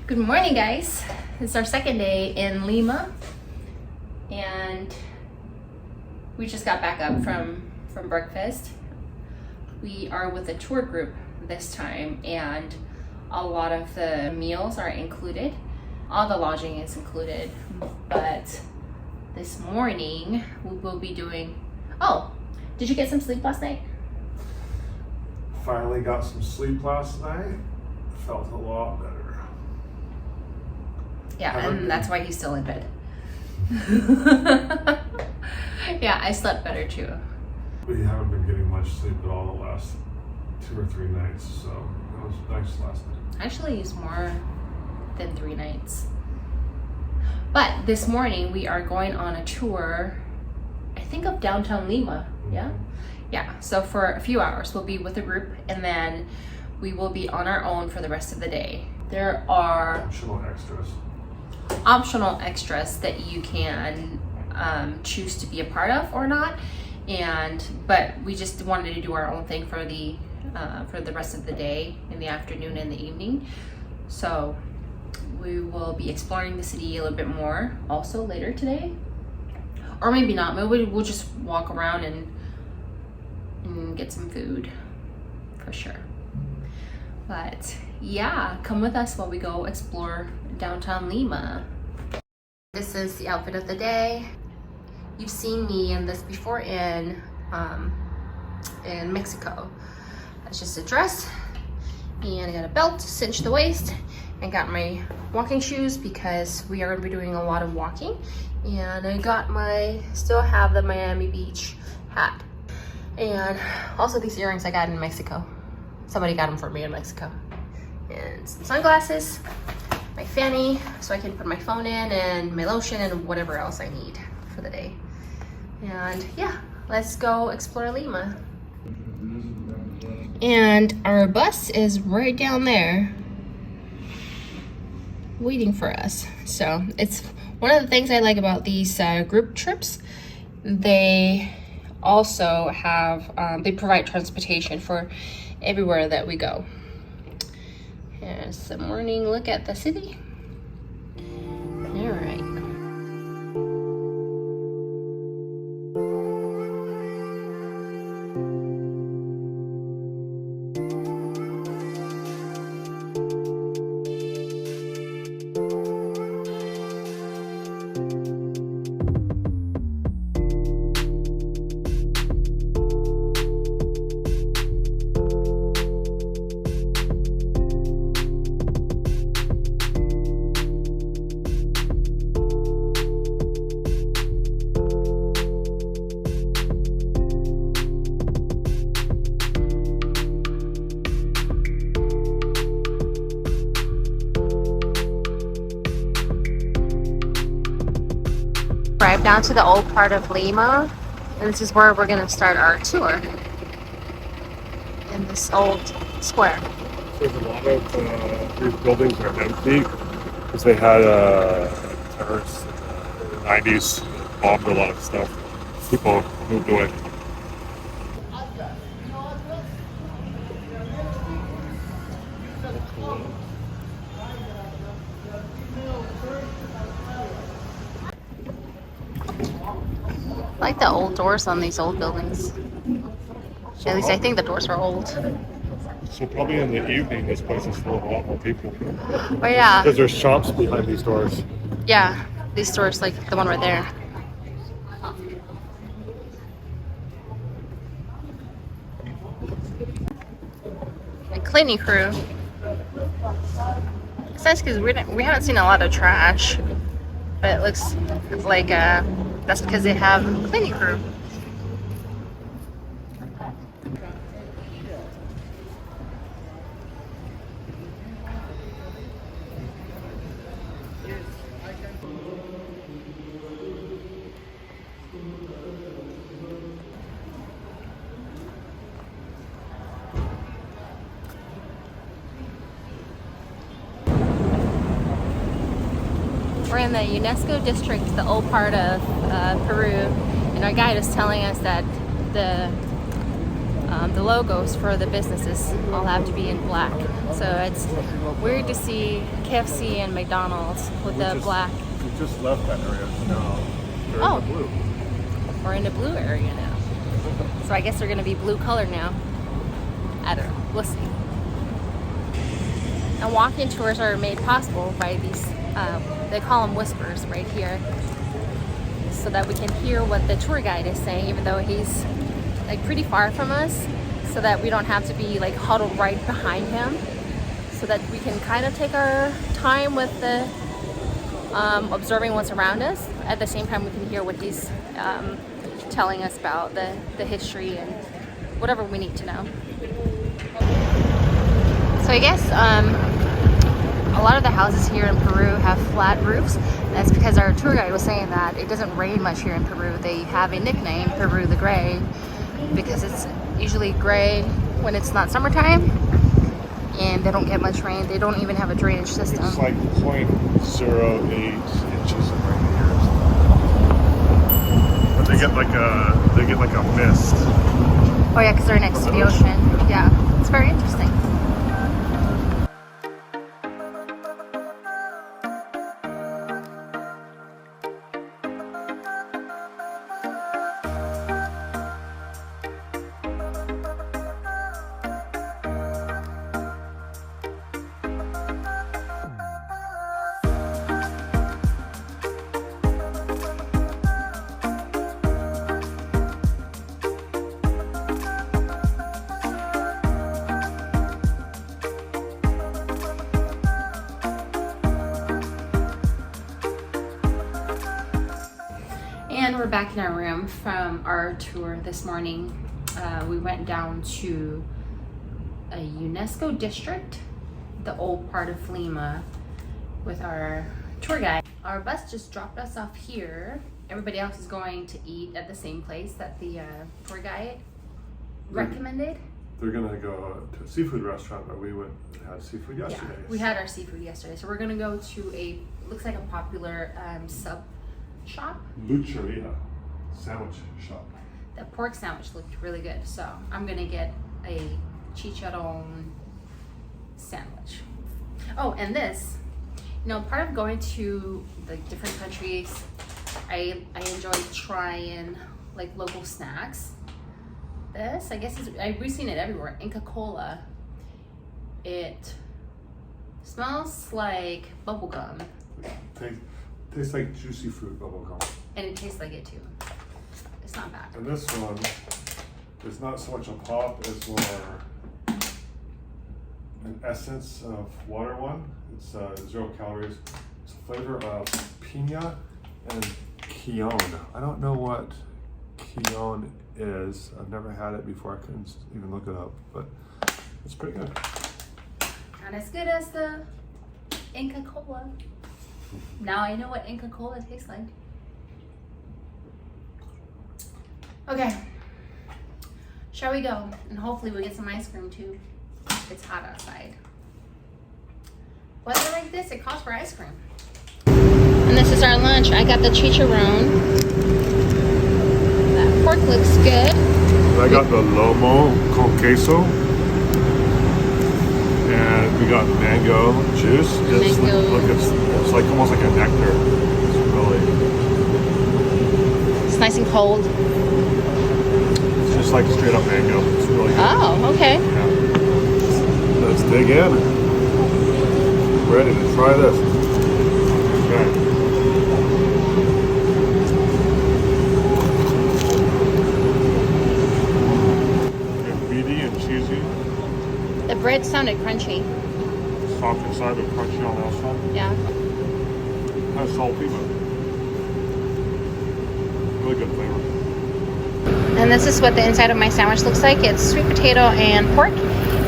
Good morning, guys. It's our second day in Lima, and we just got back up from breakfast. We are with a tour group this time, and a lot of the meals are included. All the lodging is included, but this morning we will be doing... Oh, did you get some sleep last night? Finally got some sleep last night. Felt a lot better. Yeah, and that's why he's still in bed. Yeah, I slept better too. We haven't been getting much sleep at all the last 2 or 3 nights, so it was nice last night. Actually, it's more than 3 nights. But this morning we are going on a tour, I think of downtown Lima. Yeah? Yeah, so for a few hours we'll be with a group, and then we will be on our own for the rest of the day. There are optional extras that you can choose to be a part of or not, but we just wanted to do our own thing for the rest of the day, in the afternoon and the evening. So we will be exploring the city a little bit more also later today, or maybe not. Maybe we'll just walk around and get some food for sure. But yeah, come with us while we go explore downtown Lima. This is the outfit of the day. You've seen me in this before in Mexico. That's just a dress, and I got a belt to cinch the waist, and got my walking shoes because we are going to be doing a lot of walking. And I got still have the Miami Beach hat, and also these earrings I got in Mexico. Somebody got them for me in Mexico. And some sunglasses, my fanny, so I can put my phone in, and my lotion, and whatever else I need for the day. And yeah, let's go explore Lima. And our bus is right down there waiting for us. So it's one of the things I like about these group trips. They also have, they provide transportation for everywhere that we go. Here's the morning look at the city. All right. Arrived down to the old part of Lima, and this is where we're going to start our tour, in this old square. There's a lot of these buildings are empty because they had terrorists in the 90s, bombed a lot of stuff. People moved away. I like the old doors on these old buildings. At least I think the doors are old. So probably in the evening, this place is full of a lot more people. Oh yeah. Because there's shops behind these doors. Yeah, these stores, like the one right there. The cleaning crew. It's nice because we haven't seen a lot of trash, but it looks like that's because they have a cleaning crew. We're in the UNESCO district, the old part of Peru, and our guide is telling us that the the logos for the businesses all have to be in black. So it's weird to see KFC and McDonald's with the black. We just left that area, now they're in the blue. We're in the blue area now. So I guess they're gonna be blue colored now. I don't know, we'll see. And walk-in tours are made possible by these, they call them whispers right here, so that we can hear what the tour guide is saying, even though he's like pretty far from us, so that we don't have to be like huddled right behind him, so that we can kind of take our time with the observing what's around us. At the same time, we can hear what he's telling us about the history and whatever we need to know. So I guess a lot of the houses here in Peru have flat roofs. That's because our tour guide was saying that it doesn't rain much here in Peru. They have a nickname, Peru the Gray, because it's usually gray when it's not summertime, and they don't get much rain. They don't even have a drainage system. It's like 0.08 inches of rain here. But they get like a mist. Oh yeah, because they're next to the ocean. Yeah, it's very interesting. And we're back in our room from our tour this morning. We went down to a UNESCO district, the old part of Lima, with our tour guide. Our bus just dropped us off here. Everybody else is going to eat at the same place that the tour guide recommended. They're gonna go to a seafood restaurant, but we went and had seafood yesterday. Yeah, we had our seafood yesterday. So we're gonna go to looks like a popular sub shop. Lucheria sandwich shop. The pork sandwich looked really good, so I'm gonna get a chicharron sandwich. Oh, and this, part of going to the different countries, I enjoy trying like local snacks. This, I guess, we've seen it everywhere. Inca Cola. It smells like bubble gum. Tastes like juicy fruit bubble gum. And it tastes like it too. It's not bad. And this one is not so much a pop, it's more an essence of water one. It's 0 calories. It's a flavor of piña and quillon. I don't know what quillon is. I've never had it before. I couldn't even look it up, but it's pretty good. Not as good as the Inca Cola. Now I know what Inca Cola tastes like. Okay, shall we go? And hopefully we get some ice cream too. It's hot outside. Weather like this, it calls for ice cream. And this is our lunch. I got the chicharron. That pork looks good. I got the lomo con queso. And we got mango juice. It's like almost like a nectar. It's nice and cold. It's just like straight up mango. It's really good. Oh, okay. Yeah. Let's dig in. Ready to try this. Okay. And meaty and cheesy. The bread sounded crunchy. Soft inside but crunchy on the outside. Yeah. Kind of salty, but really good flavor. And this is what the inside of my sandwich looks like. It's sweet potato and pork.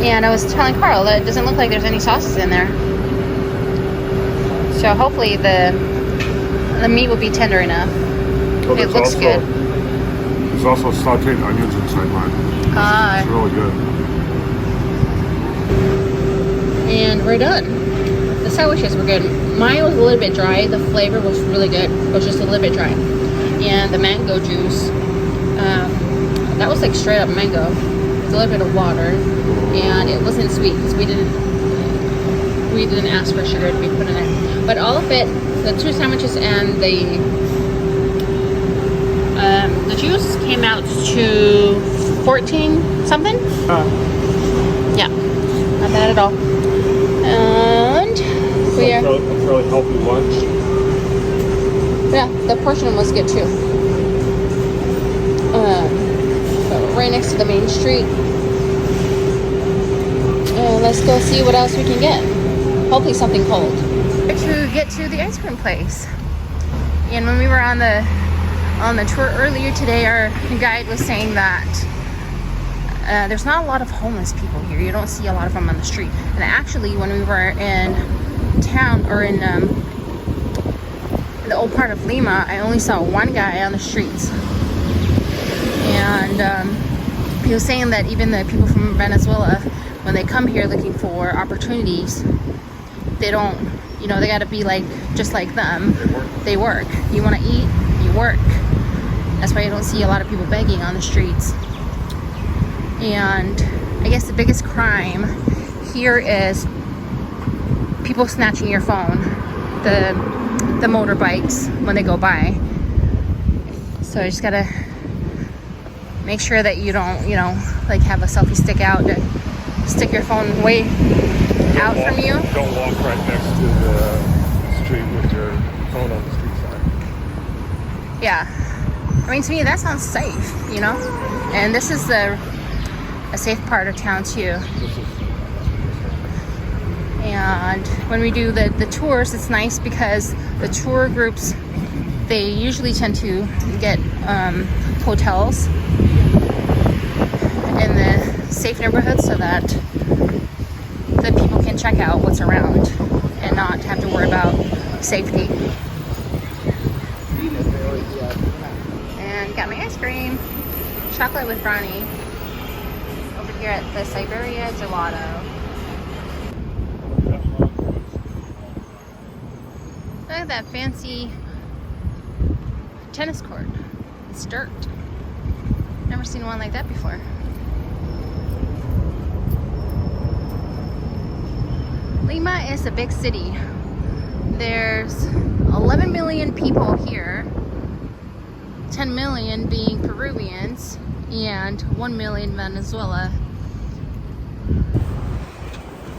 And I was telling Carl that it doesn't look like there's any sauces in there. So hopefully the meat will be tender enough. Oh, it looks good. There's also sauteed onions inside mine. It's really good. And we're done. The sandwiches were good. Mine was a little bit dry. The flavor was really good. It was just a little bit dry. And the mango juice, that was like straight up mango. a little bit of water, and it wasn't sweet because we didn't ask for sugar to be put in it. But all of it, the 2 sandwiches and the juice came out to 14 something. Yeah, not bad at all. And we are a really healthy lunch. Yeah, the portion was good too. So right next to the main street. Let's go see what else we can get. Hopefully something cold. To get to the ice cream place. And when we were on the tour earlier today, our guide was saying that there's not a lot of homeless people here. You don't see a lot of them on the street. And actually, when we were in town, or in the old part of Lima, I only saw one guy on the streets. And he was saying that even the people from Venezuela, when they come here looking for opportunities, they don't, you know, they gotta be like, just like them. They work. You wanna eat, you work. That's why you don't see a lot of people begging on the streets. And I guess the biggest crime here is people snatching your phone, the motorbikes when they go by. So I just gotta make sure that you don't, you know, like have a selfie stick out to stick your phone way out from you. Don't walk right next to the street with your phone on the street side. Yeah, I mean, to me that sounds safe, you know. And this is a safe part of town too. And when we do the tours, it's nice because the tour groups, they usually tend to get hotels in the safe neighborhoods so that the people can check out what's around and not have to worry about safety. And got my ice cream, chocolate with brownie, over here at the Siberia Gelato. Look at that fancy tennis court. It's dirt. Never seen one like that before. Lima is a big city. There's 11 million people here, 10 million being Peruvians, and 1 million Venezuela.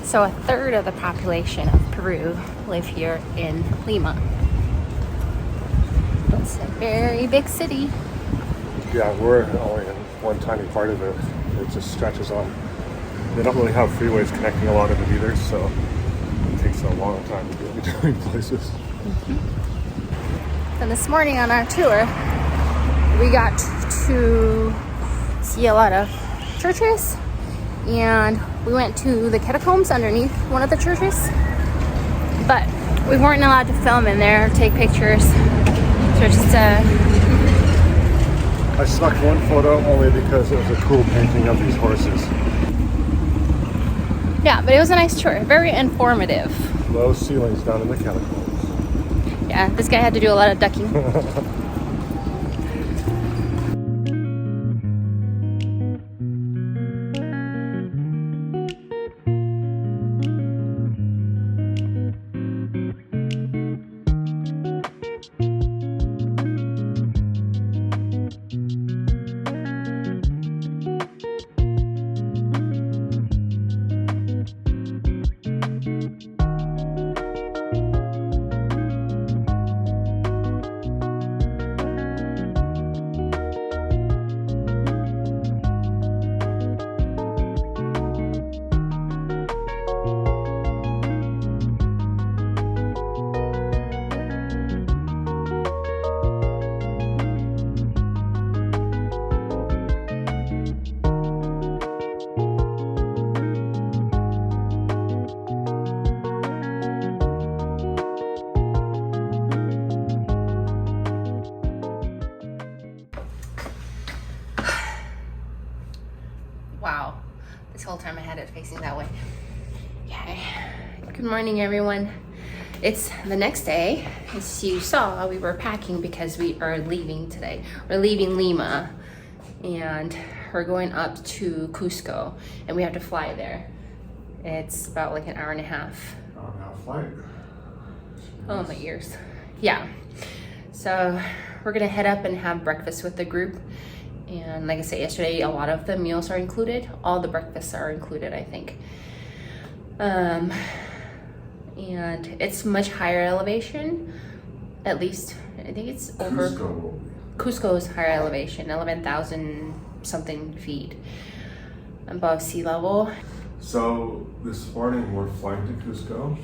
So a third of the population of Peru live here in Lima. It's a very big city. Yeah, we're only in one tiny part of it. It just stretches on. They don't really have freeways connecting a lot of it either, so it takes a long time to get between places. Mm-hmm. And this morning on our tour, we got to see a lot of churches, and we went to the catacombs underneath one of the churches, but we weren't allowed to film in there, take pictures. So just I snuck one photo only because it was a cool painting of these horses. Yeah, but it was a nice tour, very informative. Low ceilings down in the catacombs. Yeah, this guy had to do a lot of ducking. Wow, this whole time I had it facing that way. Okay, good morning everyone. It's the next day. As you saw, we were packing because we are leaving today. We're leaving Lima, and we're going up to Cusco, and we have to fly there. It's about like an hour and a half. Hour and a half flight. Oh, my ears. Yeah. So we're gonna head up and have breakfast with the group. And like I said yesterday, a lot of the meals are included. All the breakfasts are included, I think. And it's much higher elevation. At least, I think it's over. Cusco will be. Cusco is higher elevation, 11,000 something feet above sea level. So this morning we're flying to Cusco,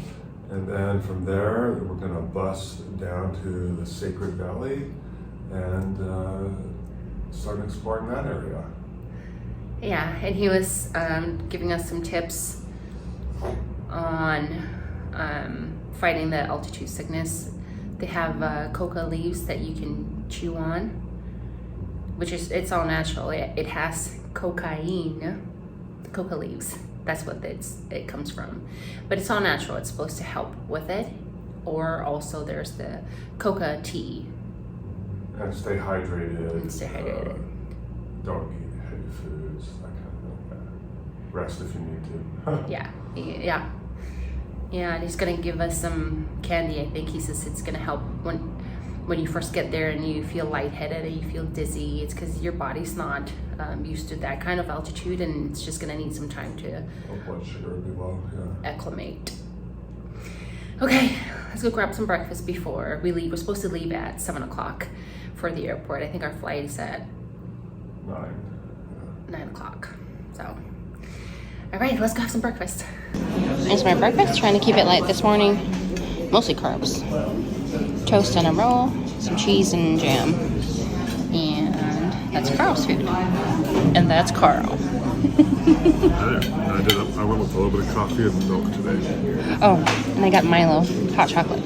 and then from there we're gonna bus down to the Sacred Valley and start exploring that area. Yeah, and he was giving us some tips on fighting the altitude sickness. They have coca leaves that you can chew on, which is, it's all natural. It has cocaine, coca leaves. That's what it comes from. But it's all natural. It's supposed to help with it. Or also there's the coca tea. And stay hydrated. And stay hydrated. Don't eat heavy foods, that kind of thing. Rest if you need to. Yeah. Yeah, and he's gonna give us some candy. I think he says it's gonna help when you first get there and you feel lightheaded and you feel dizzy. It's because your body's not used to that kind of altitude, and it's just gonna need some time to Blood sugar would be low, yeah. acclimate. Okay, let's go grab some breakfast before we leave. We're supposed to leave at 7 o'clock for the airport. I think our flight is at 9 o'clock. So, all right, let's go have some breakfast. Here's my breakfast, trying to keep it light this morning. Mostly carbs. Toast and a roll, some cheese and jam. And that's Carl's food. And that's Carl. I went with a little bit of coffee and milk today. Oh, and I got Milo, hot chocolate.